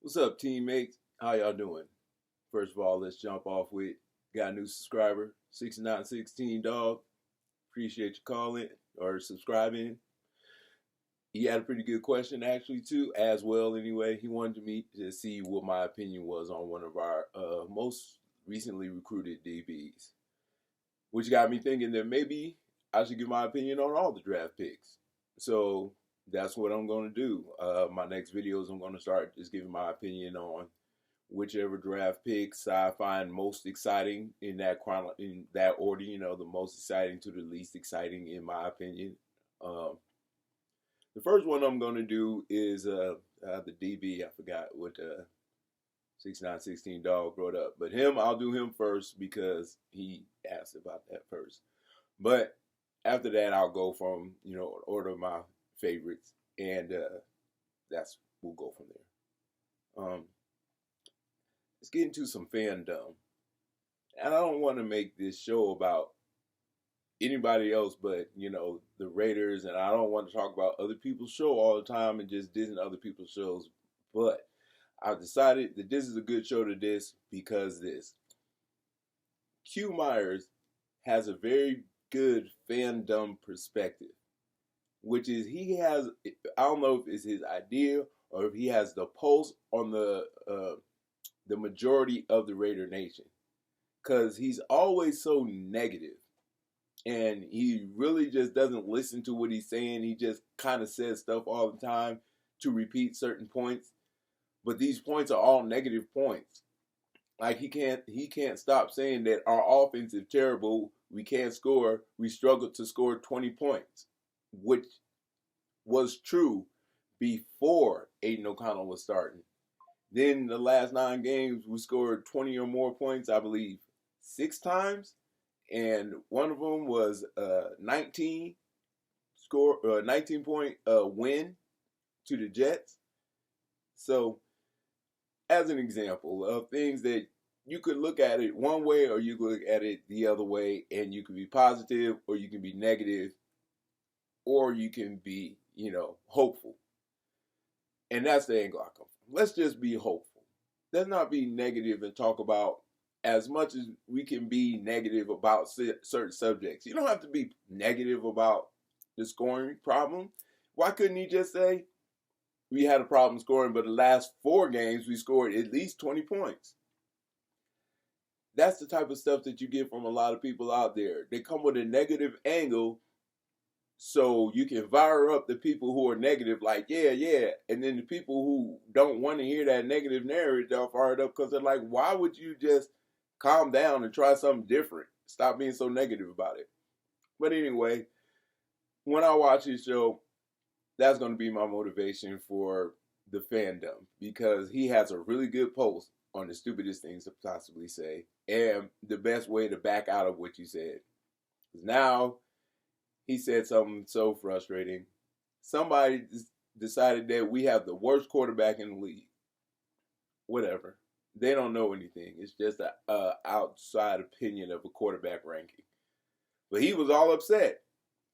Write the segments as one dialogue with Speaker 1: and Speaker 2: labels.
Speaker 1: What's up, teammates? How y'all doing? First of all, let's jump off with got a new subscriber, 6916 dog. Appreciate you calling or subscribing. He had a pretty good question actually too, as well. Anyway, he wanted me to see what my opinion was on one of our most recently recruited DBs, which got me thinking that maybe I should give my opinion on all the draft picks. So that's what I'm going to do. My next videos, I'm going to start just giving my opinion on whichever draft picks I find most exciting in that order. The most exciting to the least exciting, in my opinion. Um, the first one I'm going to do is the DB. I forgot what 6916 dog brought up, but I'll do him first because he asked about that first. But after that, I'll go from order of my favorites, and we'll go from there. Let's get into some fandom. And I don't want to make this show about anybody else but, the Raiders. And I don't want to talk about other people's show all the time and just dissing other people's shows. But I've decided that this is a good show to diss because this. Q Myers has a very good fandom perspective, which is I don't know if it's his idea or if he has the pulse on the majority of the Raider Nation, because he's always so negative and he really just doesn't listen to what he's saying. He just kind of says stuff all the time to repeat certain points, but these points are all negative points. Like he can't stop saying that our offense is terrible, we can't score, we struggled to score 20 points, which was true before Aiden O'Connell was starting. Then the last 9 games, we scored 20 or more points, I believe, 6 times, and one of them was 19 point win to the Jets. So, as an example of things that you could look at it one way or you could look at it the other way, and you can be positive or you can be negative or you can be, hopeful. And that's the angle I come from. Let's just be hopeful. Let's not be negative and talk about as much as we can be negative about certain subjects. You don't have to be negative about the scoring problem. Why couldn't he just say, we had a problem scoring, but the last 4 games we scored at least 20 points? That's the type of stuff that you get from a lot of people out there. They come with a negative angle so you can fire up the people who are negative, like, yeah. And then the people who don't want to hear that negative narrative, they'll fire it up because they're like, why would you just calm down and try something different? Stop being so negative about it. But anyway, when I watch this show, that's going to be my motivation for the fandom, because he has a really good post on the stupidest things to possibly say and the best way to back out of what you said. Now, he said something so frustrating. Somebody decided that we have the worst quarterback in the league. Whatever. They don't know anything. It's just an outside opinion of a quarterback ranking. But he was all upset.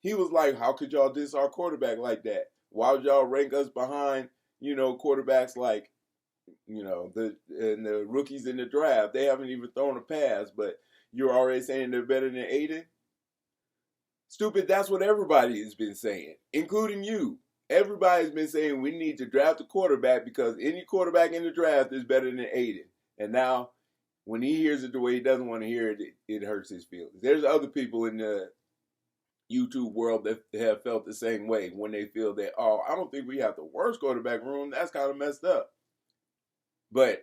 Speaker 1: He was like, how could y'all diss our quarterback like that? Why would y'all rank us behind, quarterbacks like, the rookies in the draft? They haven't even thrown a pass, but you're already saying they're better than Aiden? Stupid, that's what everybody has been saying, including you. Everybody's been saying we need to draft a quarterback because any quarterback in the draft is better than Aiden. And now, when he hears it the way he doesn't want to hear it, it hurts his feelings. There's other people in the YouTube world that have felt the same way when they feel that, I don't think we have the worst quarterback room. That's kind of messed up. But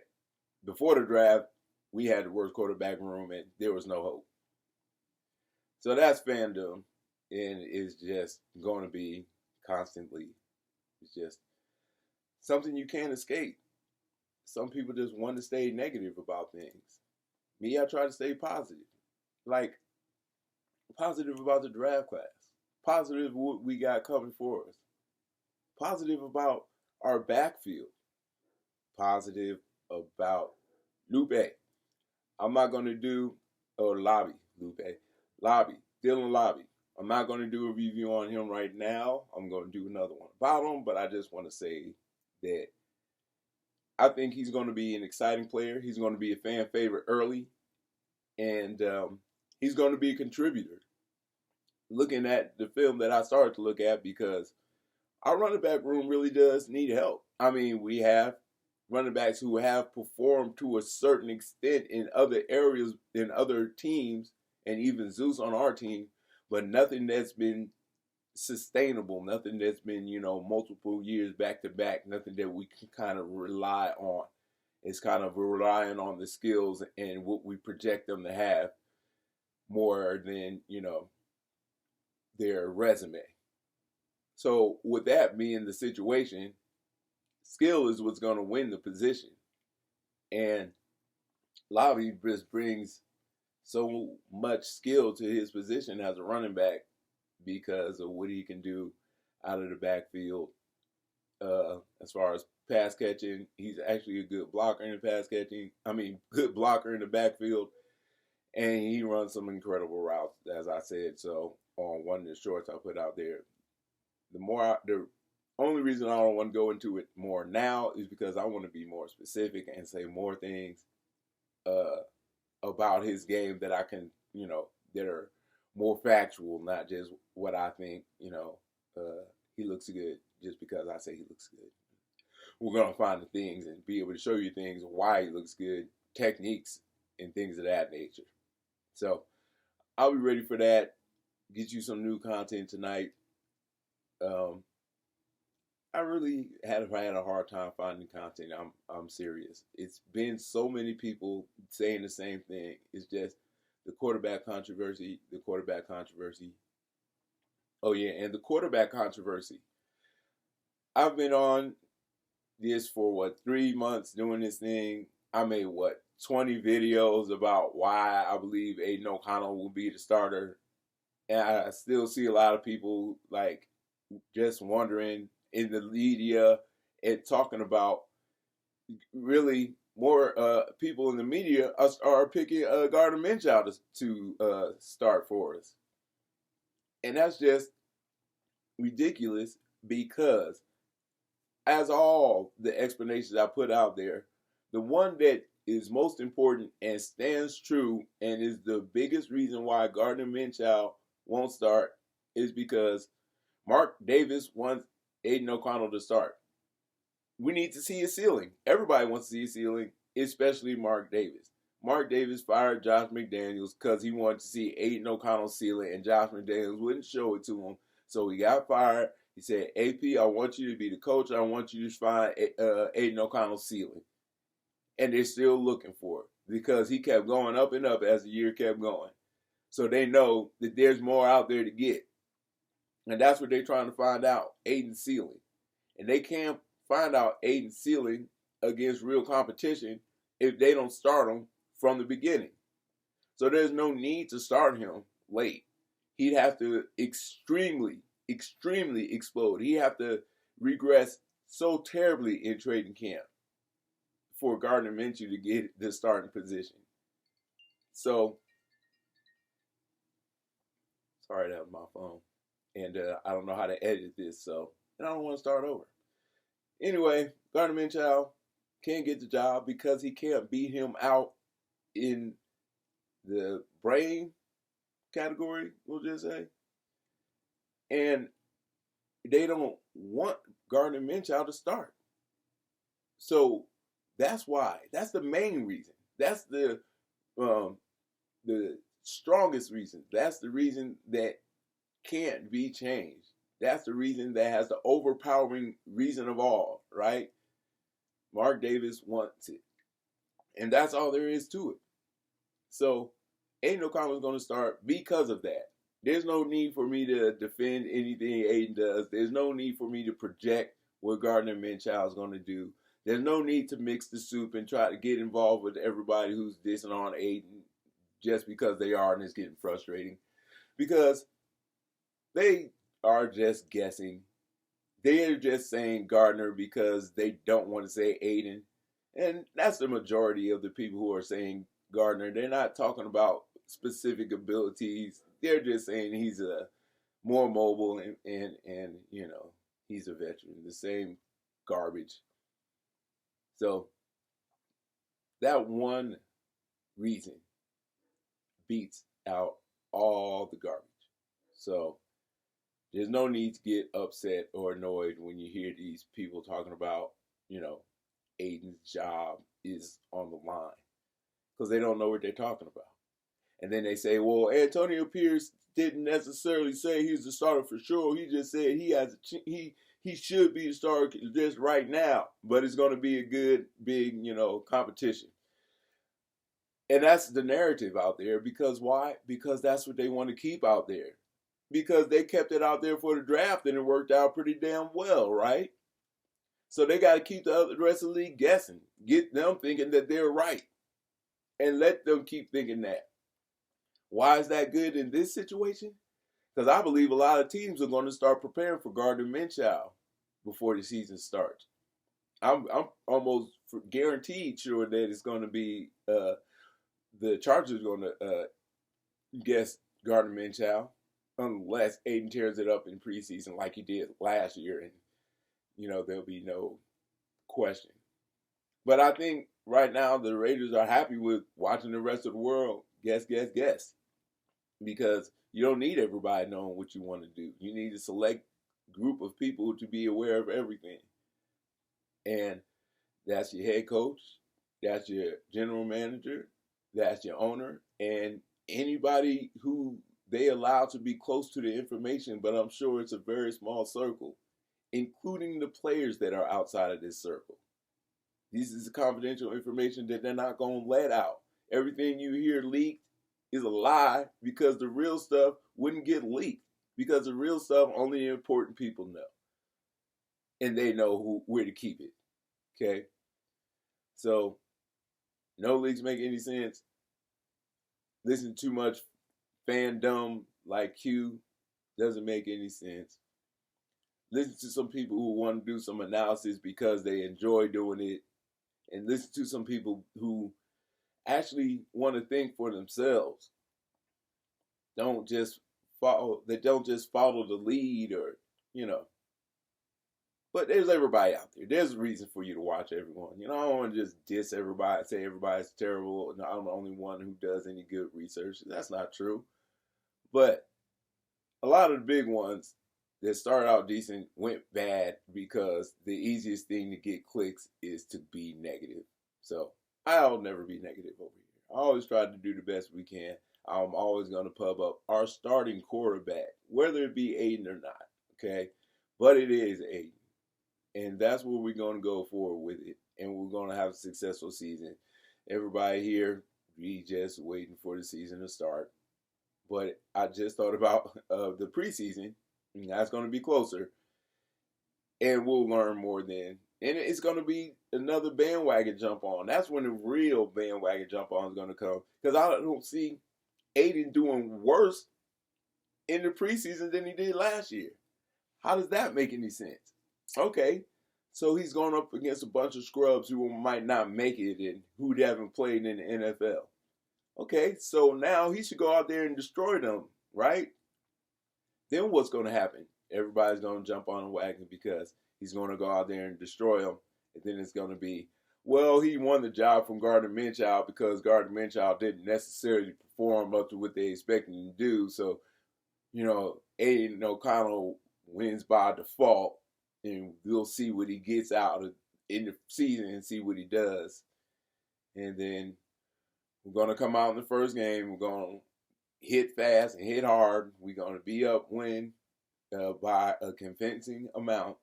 Speaker 1: before the draft, we had the worst quarterback room and there was no hope. So that's fandom. And it's just going to be constantly. It's just something you can't escape. Some people just want to stay negative about things. Me, I try to stay positive. Like, positive about the draft class. Positive what we got coming for us. Positive about our backfield. Positive about Lupe. I'm not going to do, Dylan Lobby. I'm not going to do a review on him right now. I'm going to do another one about him, but I just want to say that I think he's going to be an exciting player. He's going to be a fan favorite early, and he's going to be a contributor. Looking at the film that I started to look at, because our running back room really does need help. I mean, we have running backs who have performed to a certain extent in other areas, in other teams, and even Zeus on our team, but nothing that's been sustainable, nothing that's been, multiple years back to back, nothing that we can kind of rely on. It's kind of relying on the skills and what we project them to have more than, their resume. So with that being the situation, skill is what's going to win the position. And Lavi just brings so much skill to his position as a running back because of what he can do out of the backfield. As far as pass catching, he's actually a good blocker in the pass catching. Good blocker in the backfield. And he runs some incredible routes, as I said. So on one of the shorts I put out there, the only reason I don't want to go into it more now is because I want to be more specific and say more things about his game that I can, that are more factual, not just what I think, he looks good just because I say he looks good. We're going to find the things and be able to show you things, why he looks good, techniques, and things of that nature. So I'll be ready for that. Get you some new content tonight. I really had a hard time finding content. I'm serious. It's been so many people saying the same thing. It's just the quarterback controversy. Oh yeah, and the quarterback controversy. I've been on this for 3 months doing this thing. I made 20 videos about why I believe Aiden O'Connell will be the starter. And I still see a lot of people just wondering in the media and talking about, really more people in the media are picking Gardner Minshew to start for us. And that's just ridiculous because, as all the explanations I put out there, the one that is most important and stands true and is the biggest reason why Gardner Minshew won't start is because Mark Davis wants Aiden O'Connell to start. We need to see a ceiling. Everybody wants to see a ceiling, especially Mark Davis. Mark Davis fired Josh McDaniels because he wanted to see Aiden O'Connell's ceiling, and Josh McDaniels wouldn't show it to him. So he got fired. He said, AP, I want you to be the coach. I want you to find Aiden O'Connell's ceiling. And they're still looking for it because he kept going up and up as the year kept going. So they know that there's more out there to get. And that's what they're trying to find out, Aiden's ceiling. And they can't find out Aiden's ceiling against real competition if they don't start him from the beginning. So there's no need to start him late. He'd have to extremely explode. He'd have to regress so terribly in training camp for Gardner Minshew to get the starting position. So, sorry, that was my phone. And I don't know how to edit this, and I don't want to start over. Anyway, Gardner Minshew can't get the job because he can't beat him out in the brain category, we'll just say. And they don't want Gardner Minshew to start. So that's why. That's the main reason. That's the strongest reason. That's the reason that can't be changed. That's the reason that has the overpowering reason of all, right? Mark Davis wants it. And that's all there is to it. So Aiden O'Connell is going to start because of that. There's no need for me to defend anything Aiden does. There's no need for me to project what Gardner Minshew is going to do. There's no need to mix the soup and try to get involved with everybody who's dissing on Aiden just because they are, and it's getting frustrating. Because they are just guessing. They're just saying Gardner because they don't want to say Aiden. And that's the majority of the people who are saying Gardner. They're not talking about specific abilities. They're just saying he's a more mobile and he's a veteran. The same garbage. So that one reason beats out all the garbage. So there's no need to get upset or annoyed when you hear these people talking about, Aiden's job is on the line, because they don't know what they're talking about. And then they say, well, Antonio Pierce didn't necessarily say he's the starter for sure. He just said he should be the starter just right now, but it's going to be a good, big, competition. And that's the narrative out there. Because why? Because that's what they want to keep out there. Because they kept it out there for the draft and it worked out pretty damn well, right? So they got to keep the rest of the league guessing. Get them thinking that they're right. And let them keep thinking that. Why is that good in this situation? Because I believe a lot of teams are going to start preparing for Gardner Minshew before the season starts. I'm almost guaranteed sure that it's going to be the Chargers are going to guess Gardner Minshew, unless Aiden tears it up in preseason like he did last year, and there'll be no question. But I think right now the Raiders are happy with watching the rest of the world guess, because you don't need everybody knowing what you want to do. You need a select group of people to be aware of everything. And that's your head coach, that's your general manager, that's your owner, and anybody who they allow to be close to the information, but I'm sure it's a very small circle, including the players that are outside of this circle. This is confidential information that they're not going to let out. Everything you hear leaked is a lie, because the real stuff wouldn't get leaked, because the real stuff only important people know. And they know where to keep it. Okay? So, no leaks make any sense. Listen to too much fandom like Q doesn't make any sense. Listen to some people who want to do some analysis because they enjoy doing it. And listen to some people who actually want to think for themselves. They don't just follow the lead, or But there's everybody out there. There's a reason for you to watch everyone. I don't want to just diss everybody and say everybody's terrible and I'm the only one who does any good research. That's not true. But a lot of the big ones that started out decent went bad because the easiest thing to get clicks is to be negative. So I'll never be negative over here. I always try to do the best we can. I'm always going to pub up our starting quarterback, whether it be Aiden or not. Okay? But it is Aiden. And that's where we're going to go forward with it. And we're going to have a successful season. Everybody here, we just waiting for the season to start. But I just thought about the preseason. And that's going to be closer. And we'll learn more then. And it's going to be another bandwagon jump on. That's when the real bandwagon jump on is going to come. Because I don't see Aiden doing worse in the preseason than he did last year. How does that make any sense? Okay, so he's going up against a bunch of scrubs who might not make it and who haven't played in the NFL. Okay, so now he should go out there and destroy them, right? Then what's going to happen? Everybody's going to jump on the wagon because he's going to go out there and destroy them. And then it's going to be, well, he won the job from Gardner Minshew because Gardner Minshew didn't necessarily perform up to what they expected him to do. So, Aiden O'Connell wins by default. And we'll see what he gets out of in the season and see what he does. And then we're going to come out in the first game. We're going to hit fast and hit hard. We're going to be up win by a convincing amount.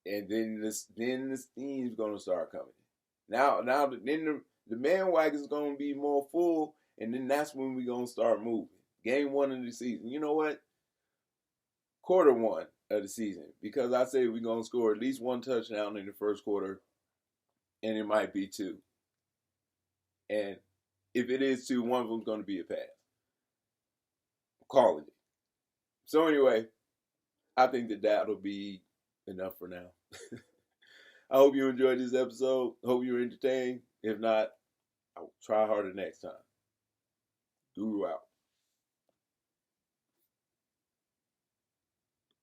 Speaker 1: And then the steam's going to start coming. Now then the bandwagon is going to be more full. And then that's when we're going to start moving. Game 1 of the season. You know what? Quarter 1 of the season, because I say we're going to score at least 1 touchdown in the first quarter, and it might be 2. And if it is 2, one of them's going to be a pass. I'm calling it. So anyway, I think that'll be enough for now. I hope you enjoyed this episode. Hope you were entertained. If not, I'll try harder next time. Guru out.